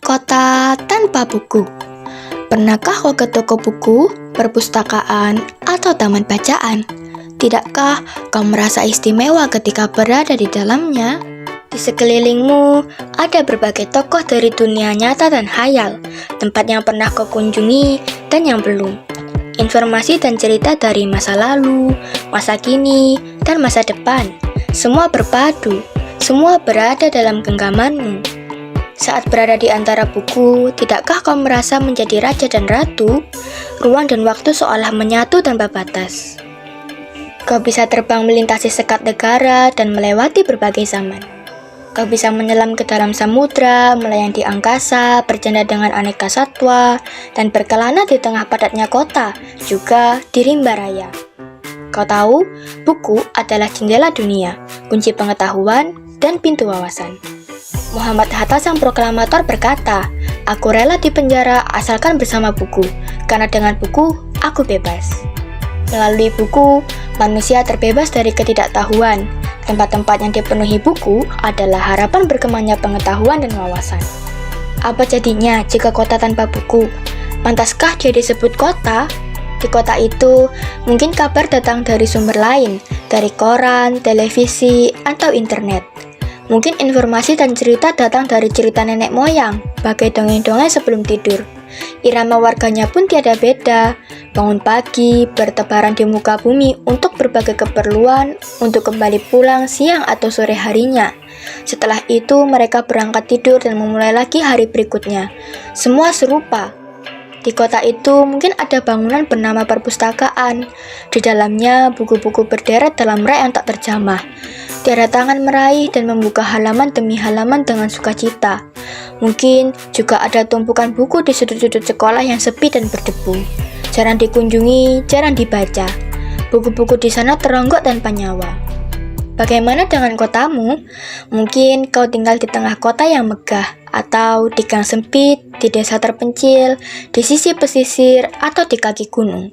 Kota tanpa buku. Pernahkah kau ke toko buku, perpustakaan, atau taman bacaan? Tidakkah kau merasa istimewa ketika berada di dalamnya? Di sekelilingmu ada berbagai tokoh dari dunia nyata dan khayal, tempat yang pernah kau kunjungi dan yang belum. Informasi dan cerita dari masa lalu, masa kini, dan masa depan. Semua berpadu, semua berada dalam genggamanmu. Saat berada di antara buku, tidakkah kau merasa menjadi raja dan ratu? Ruang dan waktu seolah menyatu tanpa batas. Kau bisa terbang melintasi sekat negara dan melewati berbagai zaman. Kau bisa menyelam ke dalam samudra, melayang di angkasa, bercanda dengan aneka satwa, dan berkelana di tengah padatnya kota, juga di rimba raya. Kau tahu, buku adalah jendela dunia, kunci pengetahuan, dan pintu wawasan. Muhammad Hatta sang proklamator berkata, "Aku rela di penjara asalkan bersama buku, karena dengan buku, aku bebas." Melalui buku, manusia terbebas dari ketidaktahuan. Tempat-tempat yang dipenuhi buku adalah harapan berkembangnya pengetahuan dan wawasan. Apa jadinya jika kota tanpa buku? Pantaskah dia disebut kota? Di kota itu, mungkin kabar datang dari sumber lain, dari koran, televisi, atau internet. Mungkin informasi dan cerita datang dari cerita nenek moyang, bagai dongeng-dongeng sebelum tidur. Irama warganya pun tiada beda, bangun pagi, bertebaran di muka bumi untuk berbagai keperluan, untuk kembali pulang siang atau sore harinya. Setelah itu mereka berangkat tidur dan memulai lagi hari berikutnya. Semua serupa. Di kota itu mungkin ada bangunan bernama perpustakaan. Di dalamnya buku-buku berderet dalam rak yang tak terjamah. Tiada tangan meraih dan membuka halaman demi halaman dengan sukacita. Mungkin juga ada tumpukan buku di sudut-sudut sekolah yang sepi dan berdebu. Jarang dikunjungi, jarang dibaca. Buku-buku di sana teronggok tanpa nyawa. Bagaimana dengan kotamu? Mungkin kau tinggal di tengah kota yang megah, atau di gang sempit, di desa terpencil, di sisi pesisir, atau di kaki gunung.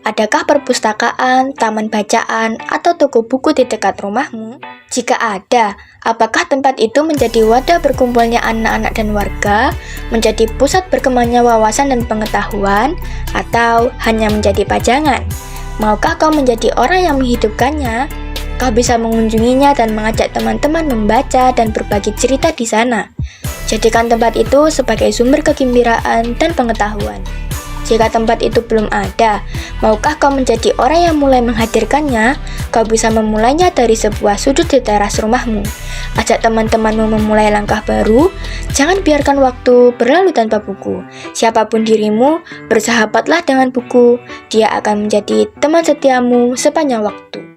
Adakah perpustakaan, taman bacaan, atau toko buku di dekat rumahmu? Jika ada, apakah tempat itu menjadi wadah berkumpulnya anak-anak dan warga, menjadi pusat berkembangnya wawasan dan pengetahuan, atau hanya menjadi pajangan? Maukah kau menjadi orang yang menghidupkannya? Kau bisa mengunjunginya dan mengajak teman-teman membaca dan berbagi cerita di sana. Jadikan tempat itu sebagai sumber kegembiraan dan pengetahuan. Jika tempat itu belum ada, maukah kau menjadi orang yang mulai menghadirkannya? Kau bisa memulainya dari sebuah sudut di teras rumahmu. Ajak teman-temanmu memulai langkah baru. Jangan biarkan waktu berlalu tanpa buku. Siapapun dirimu, bersahabatlah dengan buku. Dia akan menjadi teman setiamu sepanjang waktu.